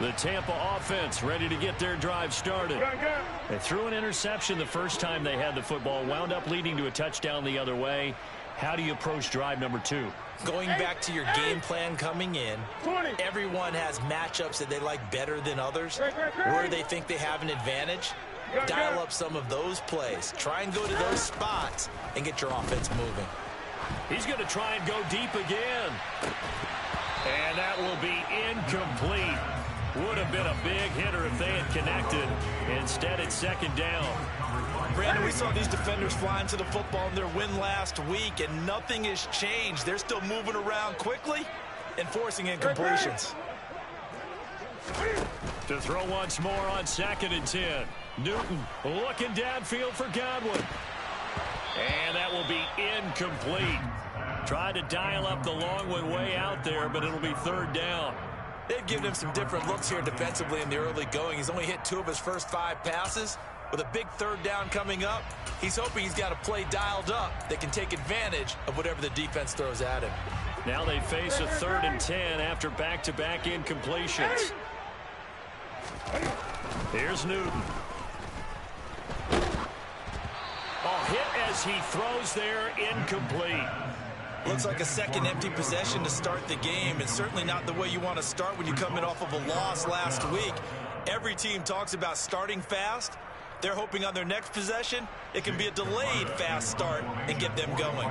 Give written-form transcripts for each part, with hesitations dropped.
The Tampa offense ready to get their drive started. They threw an interception the first time they had the football, wound up leading to a touchdown the other way. How do you approach drive number 2? Going back to your game plan coming in, everyone has matchups that they like better than others, where they think they have an advantage. Dial up some of those plays. Try and go to those spots and get your offense moving. He's going to try and go deep again. And that will be incomplete. Would have been a big hitter if they had connected. Instead, it's second down. Brandon, we saw these defenders flying to the football in their win last week, and nothing has changed. They're still moving around quickly and forcing incompletions. To throw once more on 2nd and 10. Newton looking downfield for Godwin. And that will be incomplete. Tried to dial up the long one way out there, but it'll be 3rd down. They've given him some different looks here defensively in the early going. He's only hit 2 of his first 5 passes. With a big 3rd down coming up, he's hoping he's got a play dialed up that can take advantage of whatever the defense throws at him. Now they face a 3rd and 10 after back-to-back incompletions. Here's Newton. Hit as he throws there, incomplete. Looks like a second empty possession to start the game, and certainly not the way you want to start when you're coming off of a loss last week. Every team talks about starting fast. They're hoping on their next possession, it can be a delayed fast start and get them going.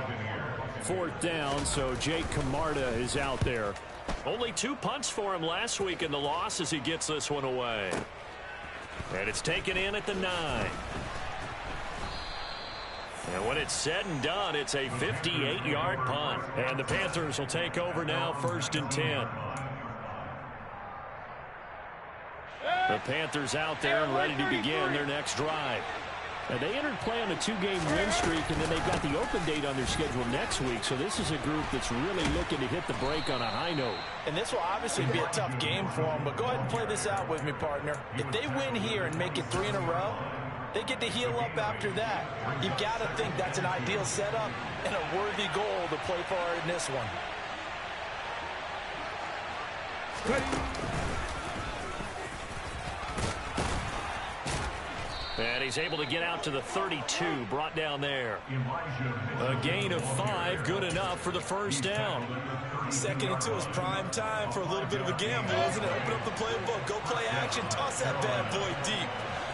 4th down, so Jake Camarda is out there. Only 2 punts for him last week in the loss as he gets this one away. And it's taken in at the 9. And when it's said and done, it's a 58-yard punt. And the Panthers will take over now, 1st and 10. The Panthers out there and ready to begin their next drive. Now, they entered play on a 2-game win streak, and then they've got the open date on their schedule next week. So this is a group that's really looking to hit the break on a high note. And this will obviously be a tough game for them, but go ahead and play this out with me, partner. If they win here and make it 3 in a row, they get to heal up after that. You've got to think that's an ideal setup and a worthy goal to play for in this one. And he's able to get out to the 32, brought down there. A gain of 5, good enough for the 1st down. 2nd and 2 is prime time for a little bit of a gamble, isn't it? Open up the playbook, go play action, toss that bad boy deep.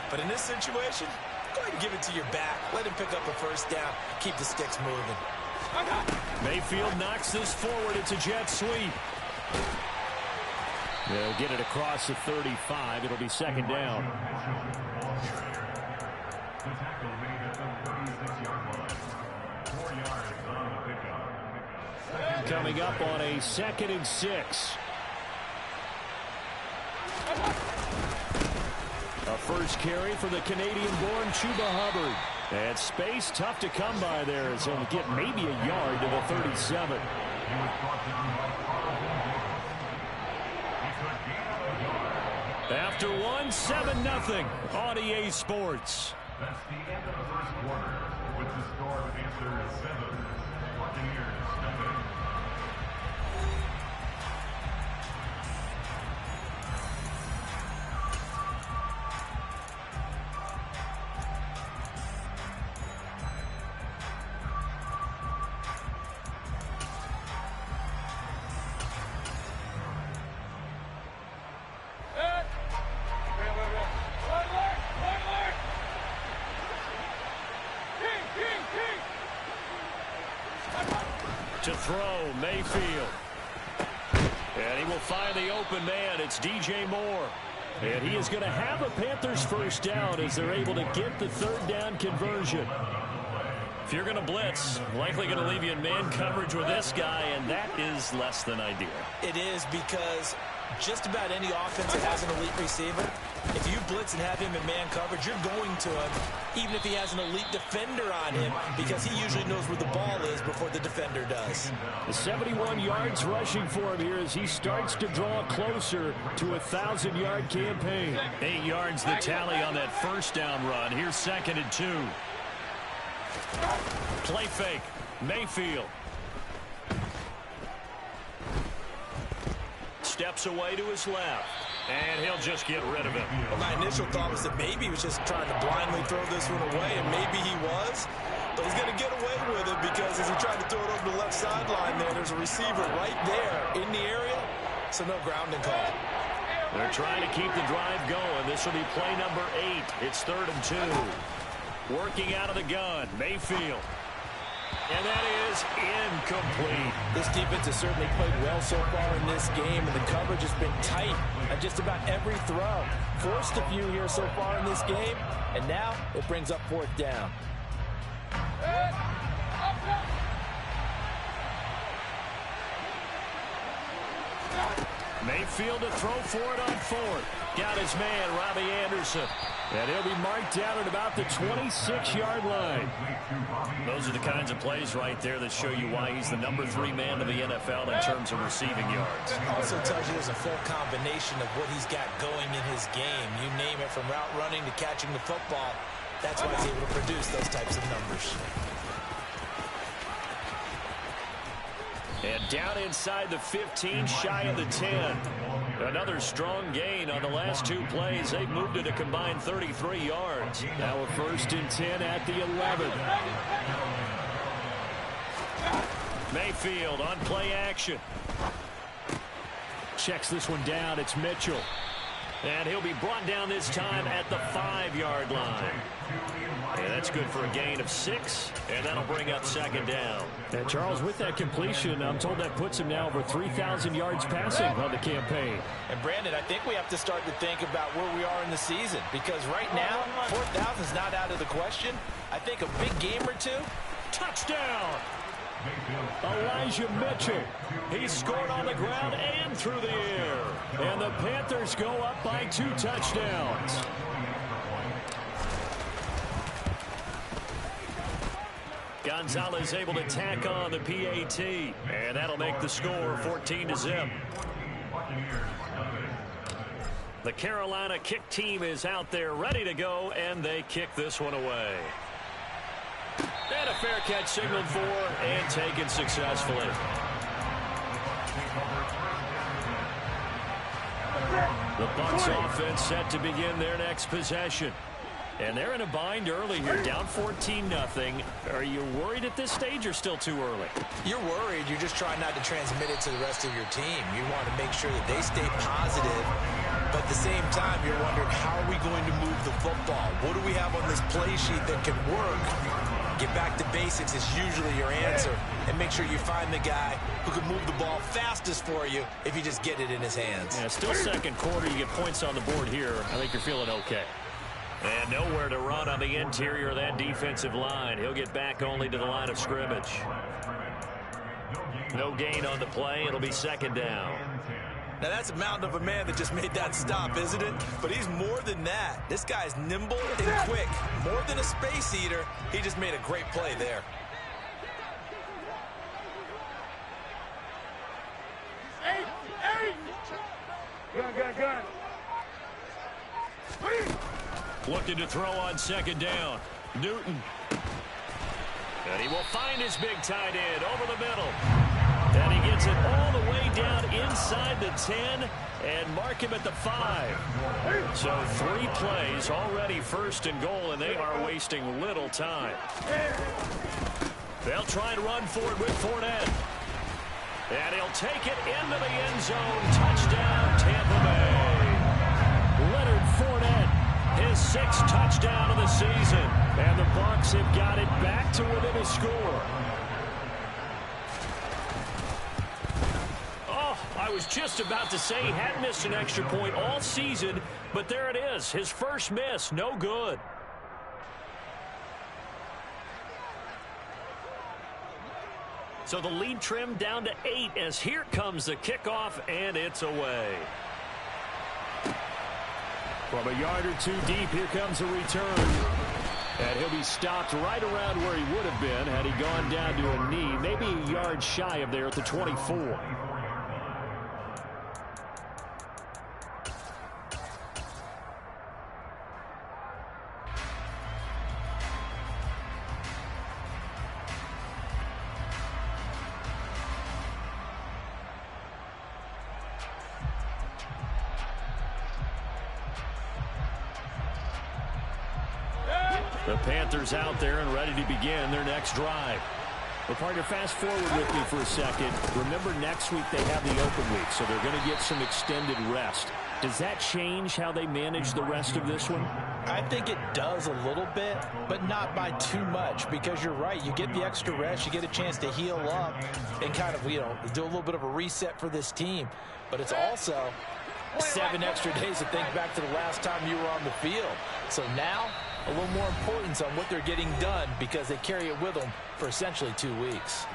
But in this situation, go ahead and give it to your back. Let him pick up a 1st down. Keep the sticks moving. Mayfield knocks this forward. It's a jet sweep. They'll get it across the 35. It'll be 2nd down. Coming up on a 2nd and 6. A first carry for the Canadian-born Chuba Hubbard. And space tough to come by there as he'll get maybe a yard to the 37. After one, 7-0 on EA Sports. That's the end of the first quarter with the score of Panthers 7, Buccaneers 7. To throw, Mayfield. And he will find the open man. It's DJ Moore. And he is going to have a Panthers 1st down as they're able to get the 3rd down conversion. If you're going to blitz, likely going to leave you in man coverage with this guy, and that is less than ideal. It is, because just about any offense that has an elite receiver, if you blitz and have him in man coverage, you're going to him, even if he has an elite defender on him, because he usually knows where the ball is before the defender does. The 71 yards rushing for him here as he starts to draw closer to a 1,000-yard campaign. 8 yards the tally on that 1st down run. Here's 2nd and 2. Play fake. Mayfield. Steps away to his left. And he'll just get rid of it. Well, my initial thought was that maybe he was just trying to blindly throw this one away, and maybe he was. But he's going to get away with it because as he tried to throw it over the left sideline there's a receiver right there in the area, so no grounding call. They're trying to keep the drive going. This will be play number 8. It's 3rd and 2. Working out of the gun, Mayfield. And that is incomplete. This defense has certainly played well so far in this game, and the coverage has been tight on just about every throw. Forced a few here so far in this game, and now it brings up 4th down. Mayfield to throw for it on 4th. Got his man, Robbie Anderson. And he'll be marked down at about the 26-yard line. Those are the kinds of plays right there that show you why he's the number 3 man of the NFL in terms of receiving yards. Also tells you there's a full combination of what he's got going in his game. You name it, from route running to catching the football. That's why he's able to produce those types of numbers. And down inside the 15, shy of the 10. Another strong gain on the last 2 plays. They've moved it a combined 33 yards. Now a 1st and 10 at the 11. Mayfield on play action. Checks this one down. It's Mitchell. And he'll be brought down this time at the 5-yard line. And that's good for a gain of 6, and that'll bring up 2nd down. And Charles, with that completion, I'm told that puts him now over 3,000 yards passing on the campaign. And Brandon, I think we have to start to think about where we are in the season, because right now, 4,000 is not out of the question. I think a big game or 2. Touchdown! Elijah Mitchell. He scored on the ground and through the air. And the Panthers go up by 2 touchdowns. Gonzalez able to tack on the PAT. And that'll make the score 14-0. The Carolina kick team is out there ready to go, and they kick this one away. And a fair catch signaled for and taken successfully. The Bucs offense set to begin their next possession. And they're in a bind early here, down 14-0. Are you worried at this stage or still too early? You're worried. You're just trying not to transmit it to the rest of your team. You want to make sure that they stay positive. But at the same time, you're wondering, how are we going to move the football? What do we have on this play sheet that can work? Get back to basics is usually your answer. And make sure you find the guy who can move the ball fastest for you if you just get it in his hands. Yeah, still 2nd quarter. You get points on the board here. I think you're feeling okay. And nowhere to run on the interior of that defensive line. He'll get back only to the line of scrimmage. No gain on the play. It'll be 2nd down. Now that's a mountain of a man that just made that stop, isn't it? But he's more than that. This guy's nimble and quick. More than a space eater, he just made a great play there. Gun. Looking to throw on 2nd down. Newton. And he will find his big tight end over the middle. And he gets it all the way down inside the 10 and mark him at the 5. So 3 plays already 1st and goal, and they are wasting little time. They'll try and run forward with Fournette. And he'll take it into the end zone. Touchdown, Tampa Bay. Leonard Fournette, his 6th touchdown of the season. And the Bucs have got it back to within a score. Oh, I was just about to say he hadn't missed an extra point all season, but there it is. His first miss, no good. So the lead trimmed down to 8 as here comes the kickoff, and it's away. From a yard or 2 deep, here comes a return. And he'll be stopped right around where he would have been had he gone down to a knee, maybe a yard shy of there at the 24. The Panthers out there and ready to begin their next drive. Well, partner, fast forward with me for a second. Remember, next week they have the open week, so they're going to get some extended rest. Does that change how they manage the rest of this one? I think it does a little bit, but not by too much, because you're right. You get the extra rest. You get a chance to heal up and kind of, do a little bit of a reset for this team. But it's also 7 extra days to think back to the last time you were on the field. So now, a little more importance on what they're getting done because they carry it with them for essentially 2 weeks.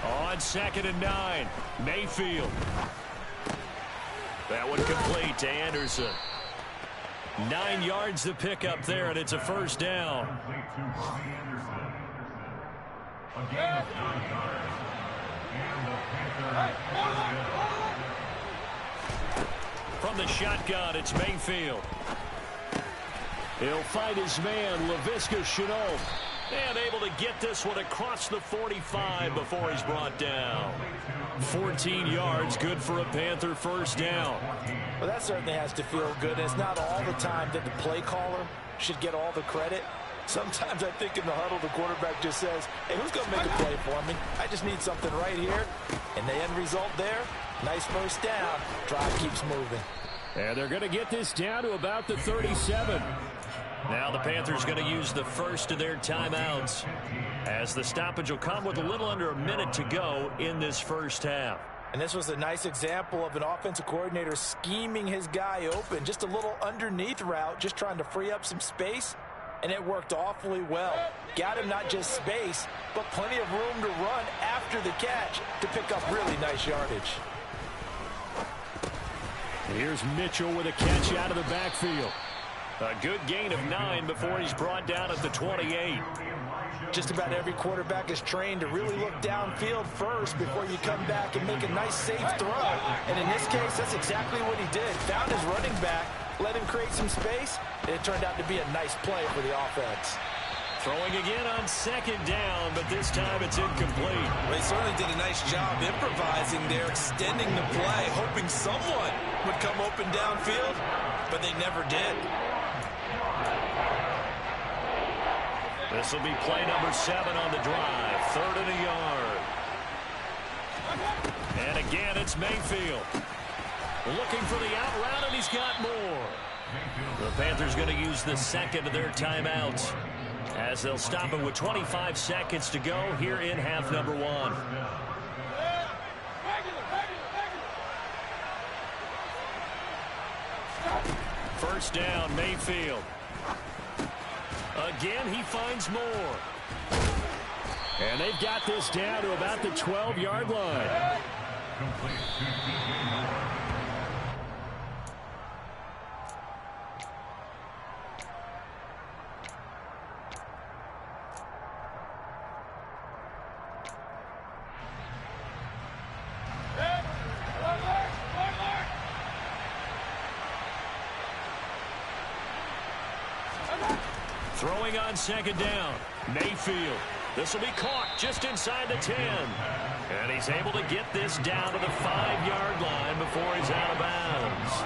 On 2nd and 9, Mayfield. That one complete to Anderson. 9 yards to pick up there, and it's a first down. From the shotgun, it's Mayfield. He'll find his man, Laviska Shenault. And able to get this one across the 45 before he's brought down. 14 yards, good for a Panther first down. Well, that certainly has to feel good. It's not all the time that the play caller should get all the credit. Sometimes I think in the huddle, the quarterback just says, hey, who's going to make a play for me? I just need something right here. And the end result there, nice first down. Drive keeps moving. And they're going to get this down to about the 37. Now the Panthers going to use the first of their timeouts, as the stoppage will come with a little under a minute to go in this first half. And this was a nice example of an offensive coordinator scheming his guy open. Just a little underneath route, just trying to free up some space, and it worked awfully well. Got him not just space, but plenty of room to run after the catch to pick up really nice yardage. Here's Mitchell with a catch out of the backfield. A good gain of 9 before he's brought down at the 28. Just about every quarterback is trained to really look downfield first before you come back and make a nice, safe throw. And in this case, that's exactly what he did. Found his running back, let him create some space, and it turned out to be a nice play for the offense. Throwing again on 2nd down, but this time it's incomplete. They certainly did a nice job improvising there, extending the play, hoping someone would come open downfield, but they never did. This will be play number 7 on the drive. 3rd and a yard. And again, it's Mayfield. Looking for the out route, and he's got more. The Panthers going to use the second of their timeouts, as they'll stop it with 25 seconds to go here in half number 1. First down, Mayfield. Again, he finds more. And they've got this down to about the 12-yard line. Throwing on 2nd down, Mayfield. This will be caught just inside the 10. And he's able to get this down to the 5-yard line before he's out of bounds.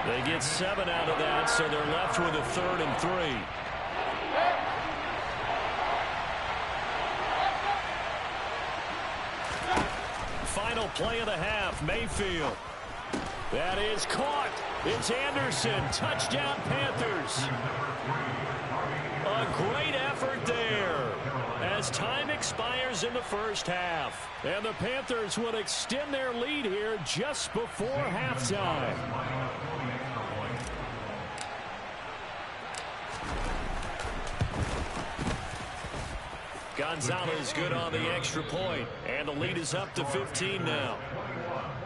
They get 7 out of that, so they're left with a 3rd and 3. Final play of the half, Mayfield. That is caught. It's Anderson. Touchdown, Panthers. A great effort there as time expires in the first half. And the Panthers would extend their lead here just before halftime. Gonzalez good on the extra point, and the lead is up to 15 now.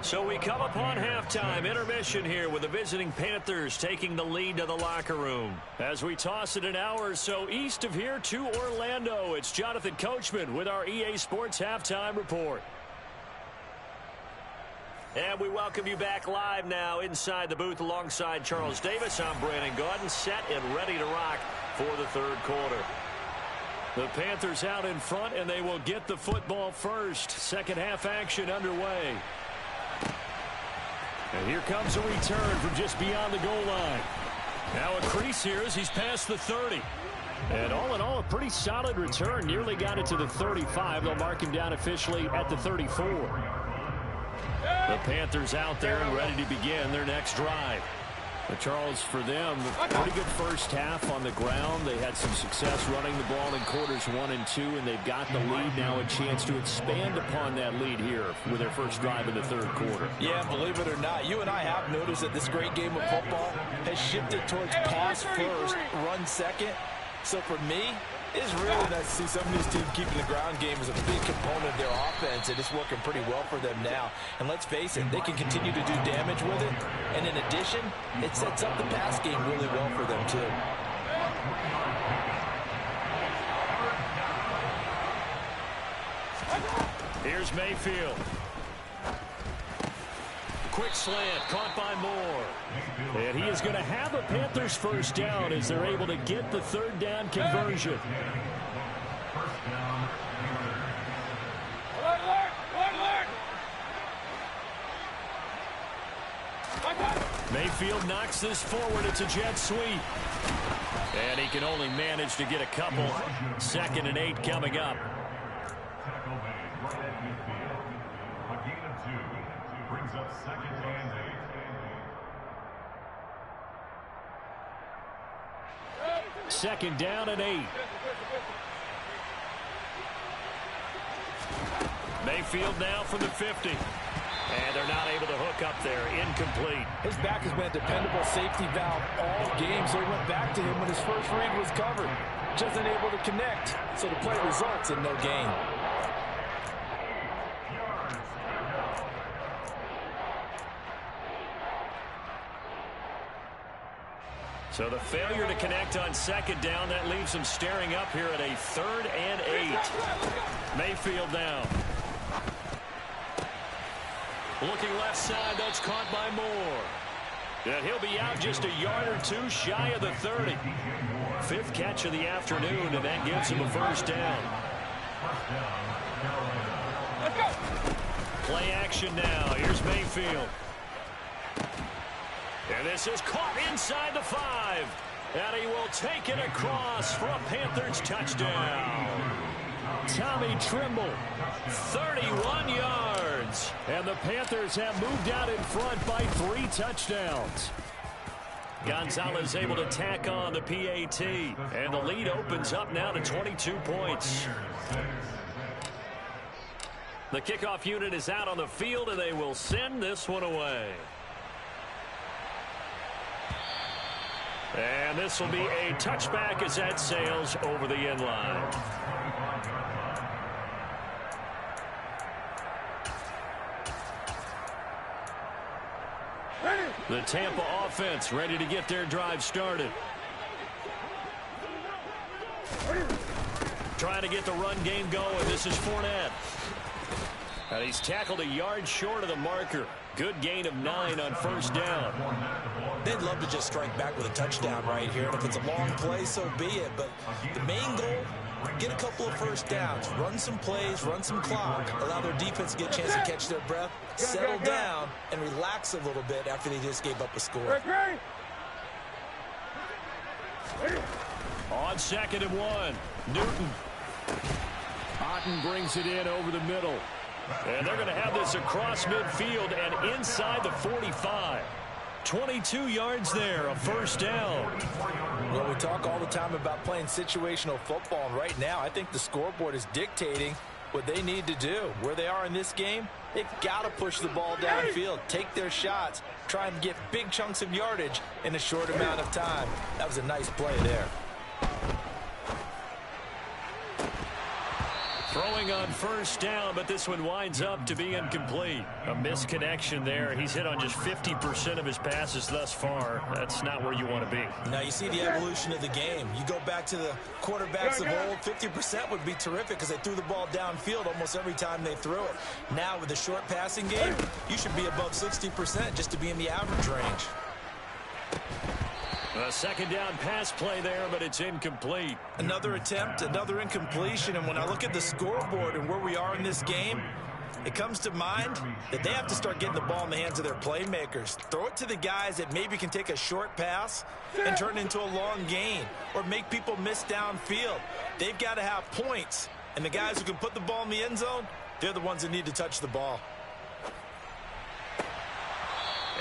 So we come upon halftime intermission here with the visiting Panthers taking the lead to the locker room. As we toss it an hour or so east of here to Orlando, it's Jonathan Coachman with our EA Sports Halftime Report. And we welcome you back live now inside the booth alongside Charles Davis. I'm Brandon Gaudin, set and ready to rock for the third quarter. The Panthers out in front, and they will get the football first. Second half action underway. And here comes a return from just beyond the goal line. Now a crease here as he's past the 30. And all in all, a pretty solid return. Nearly got it to the 35. They'll mark him down officially at the 34. The Panthers out there and ready to begin their next drive. But Charles, for them, a pretty good first half on the ground. They had some success running the ball in quarters 1 and 2, and they've got the lead now, a chance to expand upon that lead here with their first drive in the third quarter. Yeah, believe it or not, you and I have noticed that this great game of football has shifted towards pass first, run second. So for me, it's really nice to see some of these teams keeping the ground game as a big component of their offense, and it's working pretty well for them now. And let's face it, they can continue to do damage with it. And in addition, it sets up the pass game really well for them, too. Here's Mayfield. Quick slant, caught by Moore. And he is going to have a Panthers first down as they're able to get the third down conversion. Mayfield knocks this forward. It's a jet sweep. And he can only manage to get a couple. 2nd and 8 coming up. Tackle made right at midfield. A gain of 2 brings up 2nd and 8. Second down and 8. Mayfield now from the 50. And they're not able to hook up there. Incomplete. His back has been a dependable safety valve all game, so he went back to him when his first read was covered. Just unable to connect, so the play results in no gain. So the failure to connect on second down, that leaves them staring up here at a 3rd and 8. Mayfield now. Looking left side, that's caught by Moore. And he'll be out just a yard or 2 shy of the 30. 5th catch of the afternoon, and that gives him a first down. Play action now. Here's Mayfield. And this is caught inside the 5. And he will take it across for a Panthers touchdown. Tommy Trimble, 31 yards. And the Panthers have moved out in front by 3 touchdowns. Gonzalez able to tack on the PAT. And the lead opens up now to 22 points. The kickoff unit is out on the field, and they will send this one away. And this will be a touchback as that sails over the end line. The Tampa offense ready to get their drive started. Trying to get the run game going. This is Fournette. And he's tackled a yard short of the marker. Good gain of 9 on first down. They'd love to just strike back with a touchdown right here. And if it's a long play, so be it. But the main goal, get a couple of first downs, run some plays, run some clock, allow their defense to get a chance to catch their breath, settle down, and relax a little bit after they just gave up a score. On 2nd and 1, Newton. Otten brings it in over the middle. And they're going to have this across midfield and inside the 45. 22 yards there, a first down. Well, we talk all the time about playing situational football, and right now I think the scoreboard is dictating what they need to do. Where they are in this game, they've got to push the ball downfield, take their shots, try and get big chunks of yardage in a short amount of time. That was a nice play there. Throwing on first down, but this one winds up to be incomplete. A misconnection there. He's hit on just 50% of his passes thus far. That's not where you want to be. Now you see the evolution of the game. You go back to the quarterbacks of old, 50% would be terrific because they threw the ball downfield almost every time they threw it. Now with the short passing game, you should be above 60% just to be in the average range. A second down pass play there, but it's incomplete. Another attempt, another incompletion, and when I look at the scoreboard and where we are in this game, it comes to mind that they have to start getting the ball in the hands of their playmakers. Throw it to the guys that maybe can take a short pass and turn it into a long gain or make people miss downfield. They've got to have points, and the guys who can put the ball in the end zone, they're the ones that need to touch the ball.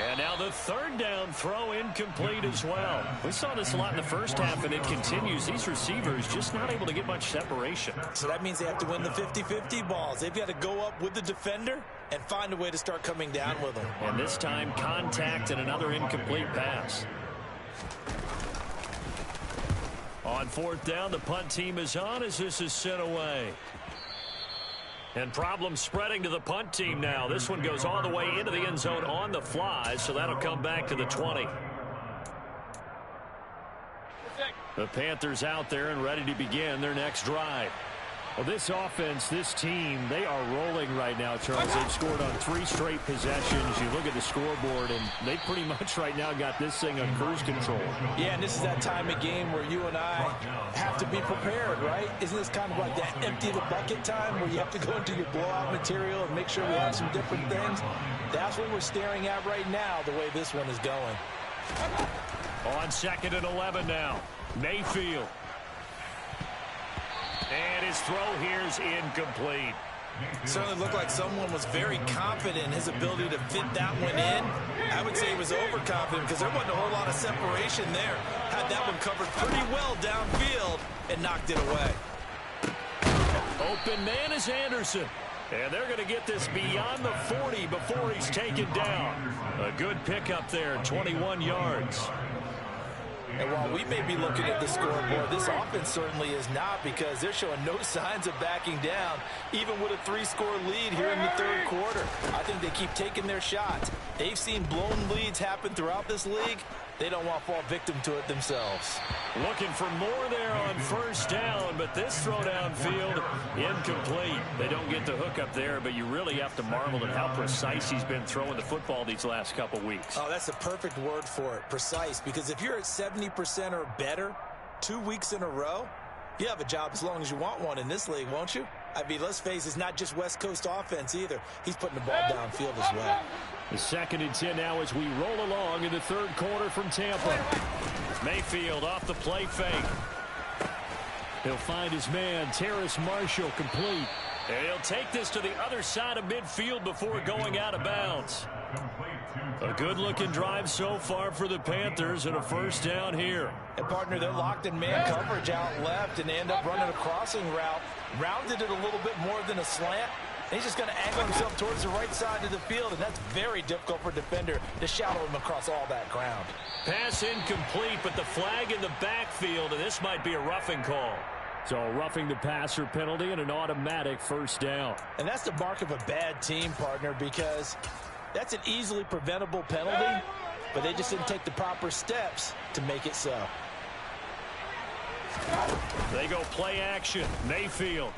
And now the third down throw incomplete as well. We saw this a lot in the first half, and it continues. These receivers just not able to get much separation. So that means they have to win the 50-50 balls. They've got to go up with the defender and find a way to start coming down with them. And this time, contact and another incomplete pass. On fourth down, the punt team is on as this is sent away. And problems spreading to the punt team now. This one goes all the way into the end zone on the fly, so that'll come back to the 20. The Panthers out there and ready to begin their next drive. Well, this offense, this team, they are rolling right now, Charles. They've scored on 3 straight possessions. You look at the scoreboard, and they pretty much right now got this thing on cruise control. Yeah, and this is that time of game where you and I have to be prepared, right? Isn't this kind of like that empty the bucket time where you have to go into your blowout material and make sure we have some different things? That's what we're staring at right now, the way this one is going. On second and 11 now, Mayfield. And his throw here is incomplete. Certainly looked like someone was very confident in his ability to fit that one in. I would say he was overconfident because there wasn't a whole lot of separation there. Had that one covered pretty well downfield and knocked it away. Open man is Anderson. And they're going to get this beyond the 40 before he's taken down. A good pickup there, 21 yards. And while we may be looking at the scoreboard, this offense certainly is not, because they're showing no signs of backing down, even with a 3-score lead here in the third quarter. I think they keep taking their shots. They've seen blown leads happen throughout this league. They don't want to fall victim to it themselves. Looking for more there on first down, but this throw downfield, incomplete. They don't get the hook up there, but you really have to marvel at how precise he's been throwing the football these last couple weeks. Oh, that's a perfect word for it, precise, because if you're at 70% or better 2 weeks in a row, you have a job as long as you want one in this league, won't you? I mean, let's face it, it's not just West Coast offense either. He's putting the ball downfield as well. The 2nd and 10 now as we roll along in the third quarter from Tampa. Mayfield off the play fake. He'll find his man, Terrace Marshall, complete. And he'll take this to the other side of midfield before going out of bounds. A good-looking drive so far for the Panthers, and a first down here. And, partner, they're locked in man coverage out left, and they end up running a crossing route. Rounded it a little bit more than a slant. And he's just going to angle himself towards the right side of the field, and that's very difficult for a defender to shadow him across all that ground. Pass incomplete, but the flag in the backfield, and this might be a roughing call. So roughing the passer penalty and an automatic first down. And that's the mark of a bad team, partner, because that's an easily preventable penalty, but they just didn't take the proper steps to make it so. They go play action. Mayfield.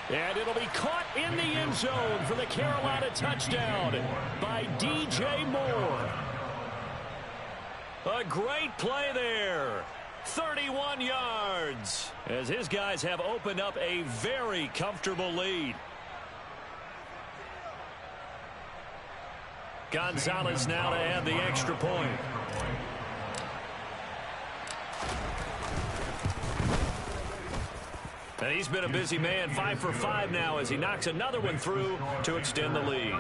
And it'll be caught in the end zone for the Carolina touchdown by DJ Moore. A great play there. 31 yards as his guys have opened up a very comfortable lead. Gonzalez now to add the extra point. And he's been a busy man, 5 for 5 now as he knocks another one through to extend the lead.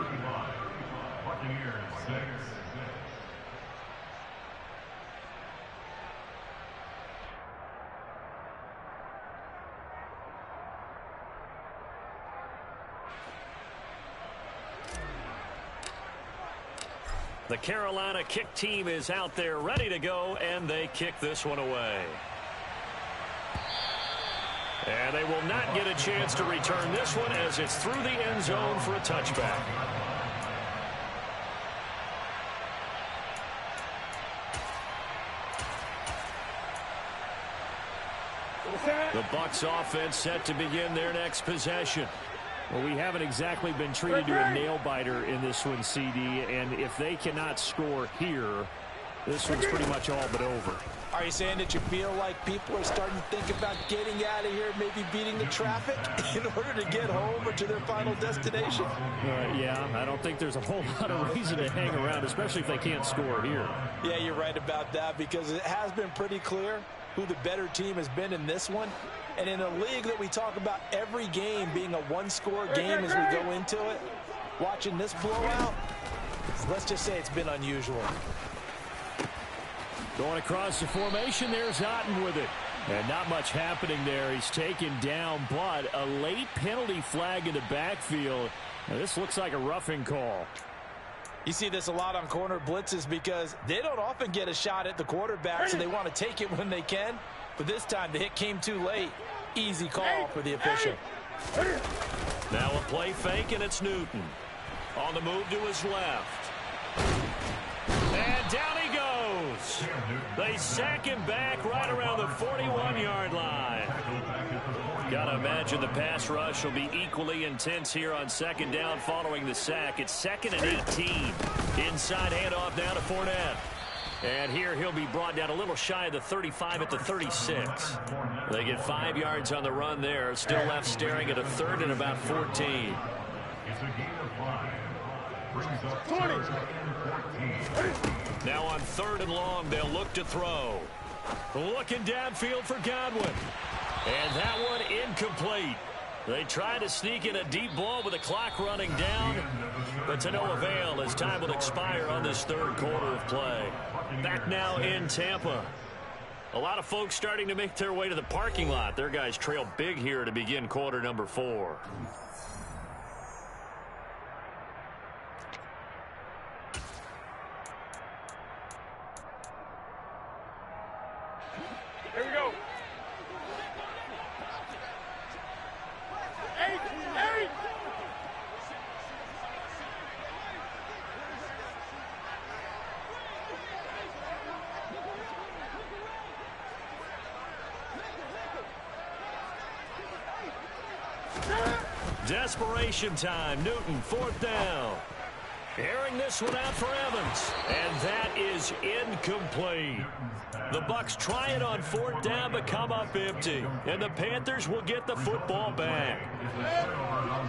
The Carolina kick team is out there ready to go, and they kick this one away. And they will not get a chance to return this one as it's through the end zone for a touchback. The Bucs offense set to begin their next possession. Well, we haven't exactly been treated to a nail-biter in this one, CD, and if they cannot score here, this one's pretty much all but over. Are you saying that you feel like people are starting to think about getting out of here, maybe beating the traffic in order to get home or to their final destination? Yeah, I don't think there's a whole lot of reason to hang around, especially if they can't score here. Yeah, you're right about that, because it has been pretty clear who the better team has been in this one. And in a league that we talk about every game being a one-score game as we go into it, watching this blowout, let's just say it's been unusual. Going across the formation, there's Otten with it. And not much happening there. He's taken down, but a late penalty flag in the backfield. Now, this looks like a roughing call. You see this a lot on corner blitzes because they don't often get a shot at the quarterback, so they want to take it when they can. But this time, the hit came too late. Easy call for the official. Now a play fake, and it's Newton. On the move to his left. And down he goes. They sack him back right around the 41-yard line. Gotta imagine the pass rush will be equally intense here on second down following the sack. It's 2nd and 18. Inside handoff now to Fournette. And here he'll be brought down a little shy of the 35 at the 36. They get 5 yards on the run there. Still left staring at a 3rd and about 14. It's a gain of 5. Brings up 20. Now on 3rd and long, they'll look to throw. Looking downfield for Godwin. And that one incomplete. They try to sneak in a deep ball with the clock running down, but to no avail as time will expire on this 3rd quarter of play. Back now in Tampa. A lot of folks starting to make their way to the parking lot. Their guys trail big here to begin quarter number 4. Here we go. 8. Desperation time. Newton, 4th down. Airing this one out for Evans. And that is incomplete. The Bucs try it on 4th down, but come up empty. And the Panthers will get the football back.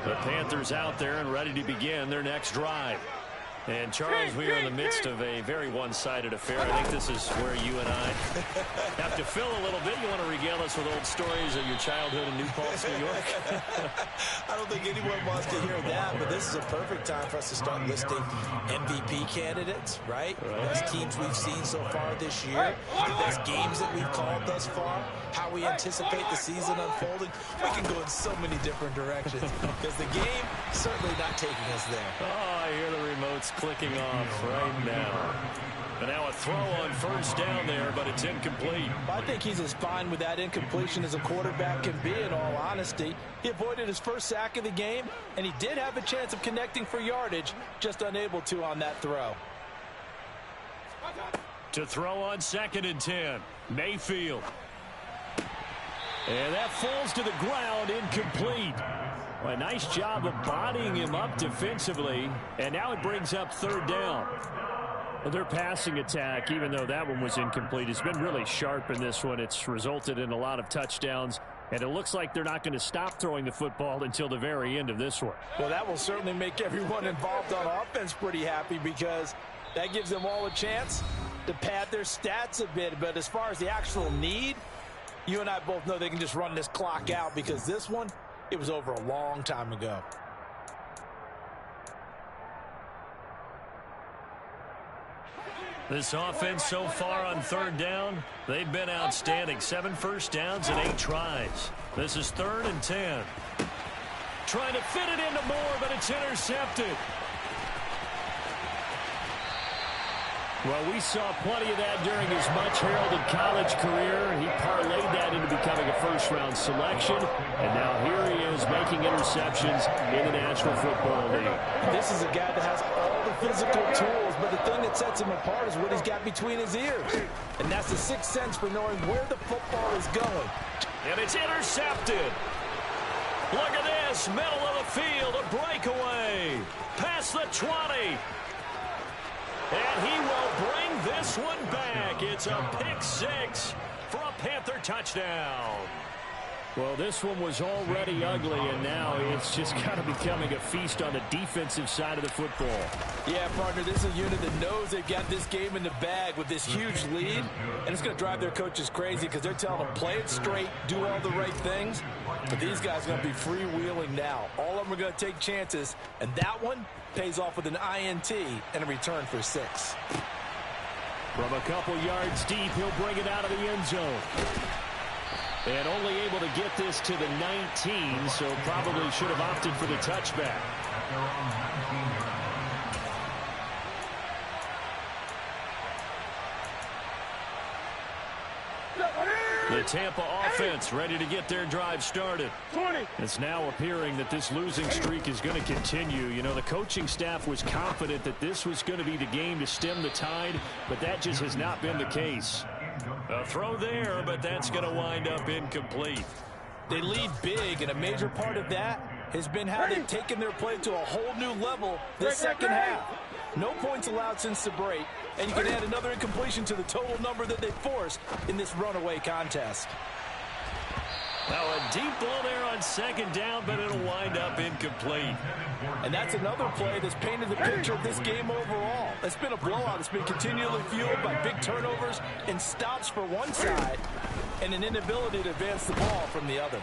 The Panthers out there and ready to begin their next drive. And, Charles, we are in the midst of a very one-sided affair. I think this is where you and I have to fill a little bit. You want to regale us with old stories of your childhood in New Paltz, New York? I don't think anyone wants to hear that, but this is a perfect time for us to start listing MVP candidates, right? Best teams we've seen so far this year, the best games that we've called thus far, how we anticipate the season unfolding. We can go in so many different directions because the game certainly not taking us there. Oh, I hear the remotes clicking off right now. And now a throw on 1st down there, but it's incomplete. I think he's as fine with that incompletion as a quarterback can be, in all honesty. He avoided his first sack of the game, and he did have a chance of connecting for yardage, just unable to on that throw. To throw on 2nd and 10. Mayfield. And that falls to the ground, incomplete. Well, a nice job of bodying him up defensively, and now it brings up 3rd down. Their passing attack, even though that one was incomplete, has been really sharp in this one. It's resulted in a lot of touchdowns, and it looks like they're not going to stop throwing the football until the very end of this one. Well, that will certainly make everyone involved on offense pretty happy because that gives them all a chance to pad their stats a bit. But as far as the actual need, you and I both know they can just run this clock out because this one, it was over a long time ago. This offense so far on 3rd down, they've been outstanding. 7 first downs and 8 tries. This is 3rd and 10. Trying to fit it into Moore, but it's intercepted. Well, we saw plenty of that during his much-heralded college career. He parlayed that into becoming a first-round selection, and now here he is making interceptions in the National Football League. This is a guy that has all the physical tools, but the thing that sets him apart is what he's got between his ears. And that's the sixth sense for knowing where the football is going. And it's intercepted. Look at this, middle of the field, a breakaway. Past the 20. And he will bring this one back. It's a pick six for a Panther touchdown. Well, this one was already ugly, and now it's just kind of becoming a feast on the defensive side of the football. Yeah, partner, this is a unit that knows they've got this game in the bag with this huge lead, and it's going to drive their coaches crazy because they're telling them, play it straight, do all the right things, but these guys are going to be freewheeling now. All of them are going to take chances, and that one pays off with an INT and a return for 6. From a couple yards deep, he'll bring it out of the end zone. And only able to get this to the 19, so probably should have opted for the touchback. The Tampa offense ready to get their drive started. It's now appearing that this losing streak is going to continue. You know, the coaching staff was confident that this was going to be the game to stem the tide, but that just has not been the case. A throw there, but that's going to wind up incomplete. They lead big, and a major part of that has been how they've taken their play to a whole new level this second half. No points allowed since the break, and you can add another incompletion to the total number that they forced in this runaway contest. Now a deep ball there on second down, but it'll wind up incomplete. And that's another play that's painted the picture of this game overall. It's been a blowout. It's been continually fueled by big turnovers and stops for one side and an inability to advance the ball from the other.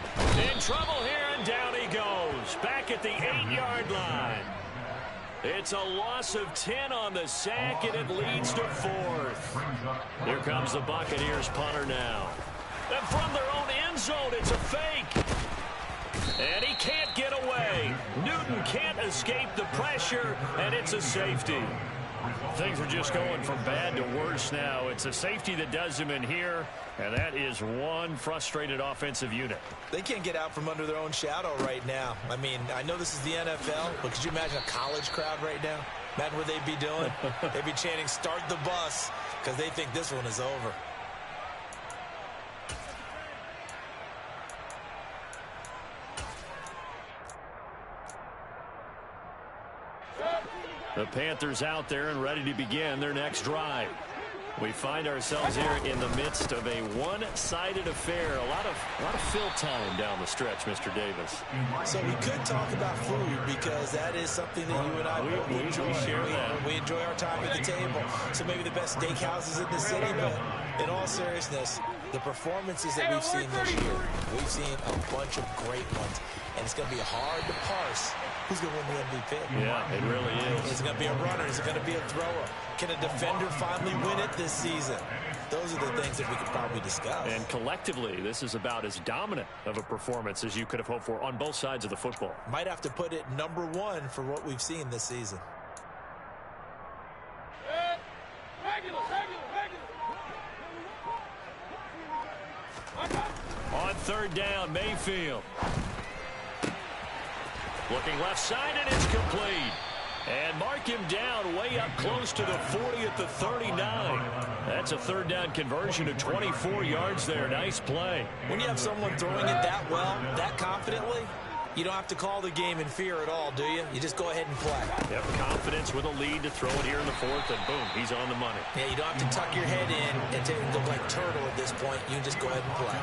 In trouble here, and down he goes. Back at the 8-yard line. It's a loss of 10 on the sack, and it leads to 4th. Here comes the Buccaneers punter now. And from their own end zone, it's a fake. And he can't get away. Newton can't escape the pressure, and it's a safety. Things are just going from bad to worse now. It's a safety that does him in here, and that is one frustrated offensive unit. They can't get out from under their own shadow right now. I mean, I know this is the NFL, but could you imagine a college crowd right now? Imagine what they'd be doing. They'd be chanting, "Start the bus," because they think this one is over. The Panthers out there and ready to begin their next drive. We find ourselves here in the midst of a one-sided affair. A lot of fill time down the stretch, Mr. Davis. So we could talk about food because that is something that you and I we enjoy. share that. We enjoy our time at the table. So maybe the best steakhouses in the city, but in all seriousness, the performances that we've seen this year, we've seen a bunch of great ones, and it's going to be hard to parse who's going to win the MVP. Yeah, it really is. Is it going to be a runner? Is it going to be a thrower? Can a defender finally win it this season? Those are the things that we could probably discuss. And collectively, this is about as dominant of a performance as you could have hoped for on both sides of the football. Might have to put it #1 for what we've seen this season. On third down, Mayfield. Looking left side, and it's complete. And mark him down way up close to the 40 at the 39. That's a third down conversion of 24 yards there. Nice play. When you have someone throwing it that well, that confidently, you don't have to call the game in fear at all, do you? You just go ahead and play. Yep, confidence with a lead to throw it here in the 4th, and boom, he's on the money. Yeah, you don't have to tuck your head in and look like turtle at this point. You just go ahead and play.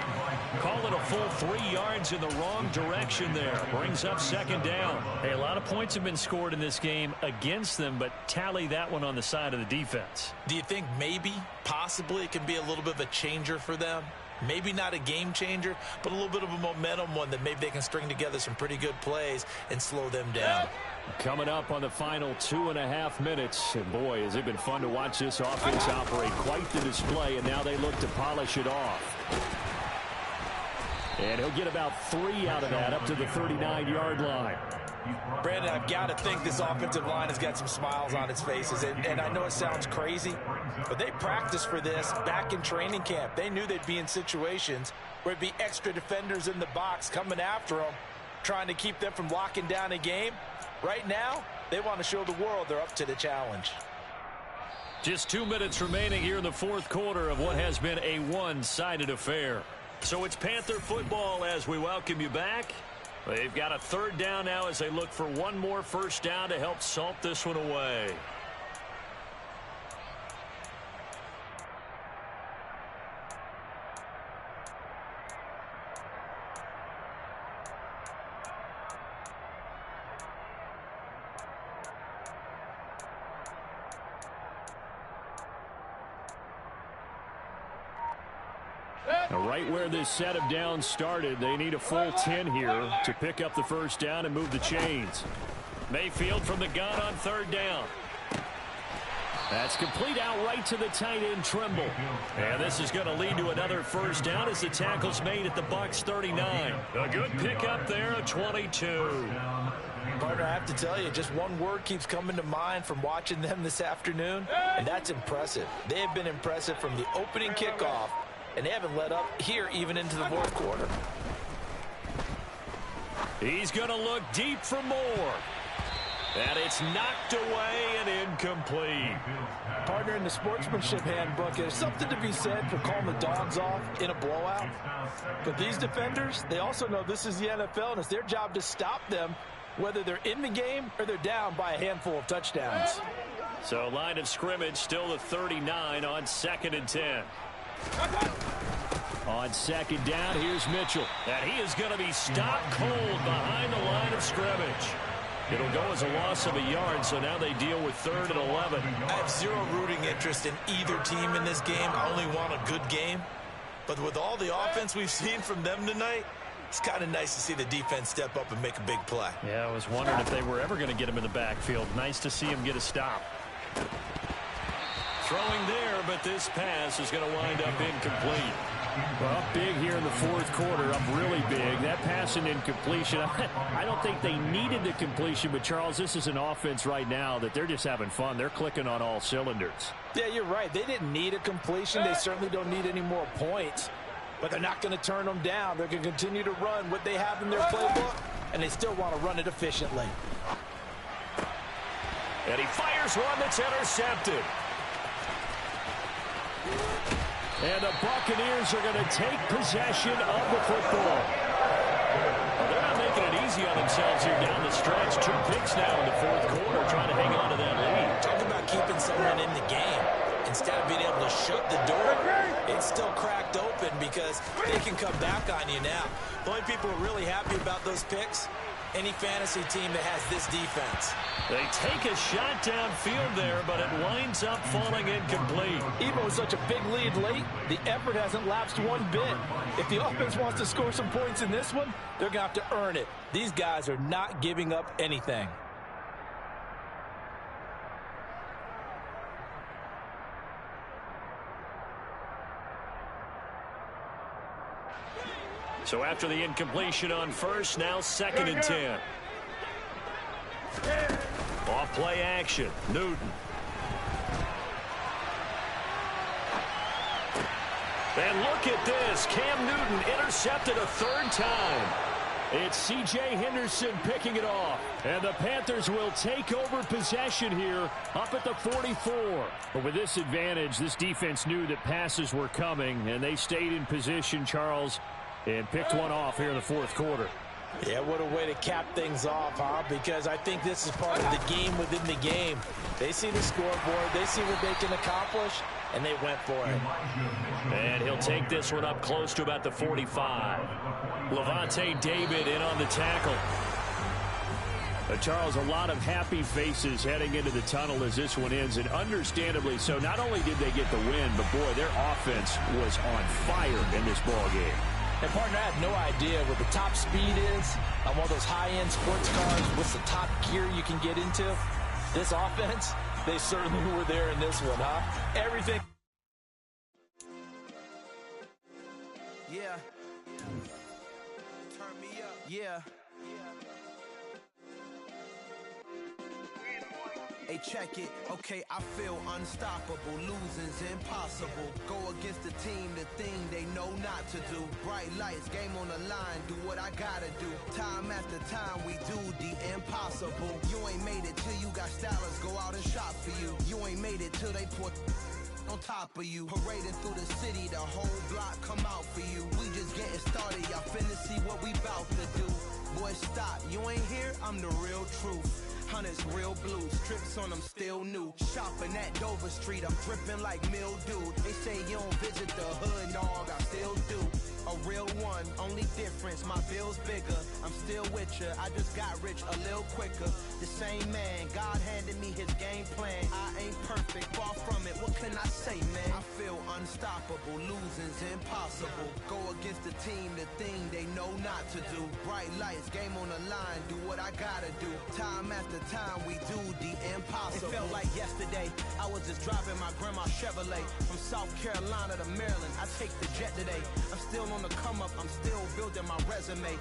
Call it a full 3 yards in the wrong direction there. Brings up second down. Hey, a lot of points have been scored in this game against them, but tally that one on the side of the defense. Do you think maybe, possibly, it can be a little bit of a changer for them? Maybe not a game changer, but a little bit of a momentum one that maybe they can string together some pretty good plays and slow them down. Coming up on the final 2.5 minutes. And boy, has it been fun to watch this offense operate. Quite the display, and now they look to polish it off. And he'll get about 3 out of that up to the 39-yard line. Brandon, I've got to think this offensive line has got some smiles on its faces. And I know it sounds crazy, but they practiced for this back in training camp. They knew they'd be in situations where it'd be extra defenders in the box coming after them, trying to keep them from locking down a game. Right now, they want to show the world they're up to the challenge. Just 2 minutes remaining here in the 4th quarter of what has been a one-sided affair. So it's Panther football as we welcome you back. They've got a third down now as they look for one more first down to help salt this one away. Now, right where this set of downs started, they need a full 10 here to pick up the first down and move the chains. Mayfield from the gun on third down. That's complete out right to the tight end, Trimble. And this is going to lead to another first down as the tackle's made at the Bucs 39. A good pickup there, a 22. Partner, I have to tell you, just one word keeps coming to mind from watching them this afternoon, and that's impressive. They have been impressive from the opening kickoff, and they haven't let up here even into the fourth quarter. He's going to look deep for more. And it's knocked away and incomplete. Partner, in the sportsmanship handbook, there's something to be said for calling the dogs off in a blowout. But these defenders, they also know this is the NFL, and it's their job to stop them, whether they're in the game or they're down by a handful of touchdowns. So line of scrimmage still the 39 on 2nd and 10. On second down, here's Mitchell. And he is going to be stopped cold behind the line of scrimmage. It'll go as a loss of a yard, so now they deal with 3rd and 11. I have zero rooting interest in either team in this game. I only want a good game. But with all the offense we've seen from them tonight, it's kind of nice to see the defense step up and make a big play. Yeah, I was wondering if they were ever going to get him in the backfield. Nice to see him get a stop. Throwing there, but this pass is going to wind up incomplete. Well, up big here in the fourth quarter, up really big. That pass and incompletion, I don't think they needed the completion, but Charles, this is an offense right now that they're just having fun. They're clicking on all cylinders. Yeah, you're right. They didn't need a completion. They certainly don't need any more points, but they're not going to turn them down. They're going to continue to run what they have in their playbook, and they still want to run it efficiently. And he fires one that's intercepted. And the Buccaneers are going to take possession of the football. They're not making it easy on themselves here down the stretch. 2 picks now in the fourth quarter, trying to hang on to that lead. Talk about keeping someone in the game. Instead of being able to shut the door, it's still cracked open because they can come back on you now. The only people who are really happy about those picks, any fantasy team that has this defense. They take a shot downfield there, but it winds up falling incomplete. Even with such a big lead late, the effort hasn't lapsed one bit. If the offense wants to score some points in this one, they're going to have to earn it. These guys are not giving up anything. So after the incompletion on first, now 2nd and 10. Off play action, Newton. And look at this. Cam Newton intercepted a 3rd time. It's C.J. Henderson picking it off. And the Panthers will take over possession here up at the 44. But with this advantage, this defense knew that passes were coming, and they stayed in position, Charles, and picked one off here in the fourth quarter. Yeah, what a way to cap things off, huh? Because I think this is part of the game within the game. They see the scoreboard, they see what they can accomplish, and they went for it. And he'll take this one up close to about the 45. Levante David in on the tackle. Charles, a lot of happy faces heading into the tunnel as this one ends, and understandably so. Not only did they get the win, but boy, their offense was on fire in this ball game. And partner, I have no idea what the top speed is on one of those high-end sports cars. What's the top gear you can get into? This offense, they certainly were there in this one, huh? Everything. Yeah. Turn me up. Yeah. Hey, check it. Okay, I feel unstoppable. Losing's impossible. Go against the team, the thing they know not to do. Bright lights, game on the line. Do what I gotta do. Time after time, we do the impossible. You ain't made it till you got stylers go out and shop for you. You ain't made it till they put on top of you. Parading through the city, the whole block come out for you. We just getting started. Y'all finna see what we bout to do. Boy, stop. You ain't here, I'm the real truth. Hunters real blue, strips on them still new. Shopping at Dover Street, I'm dripping like mildew. They say you don't visit the hood, dog, I still do. A real one, only difference, my bill's bigger. I'm still with ya, I just got rich a little quicker. The same man, God handed me his game plan. I ain't perfect, far from it, what can I say, man? I feel unstoppable, losing's impossible. Go against the team, the thing they know not to do. Bright lights, game on the line, do what I gotta do. Time after time, we do the impossible. It felt like yesterday, I was just driving my grandma's Chevrolet. From South Carolina to Maryland, I take the jet today. I'm still on the come up, I'm still building my resume.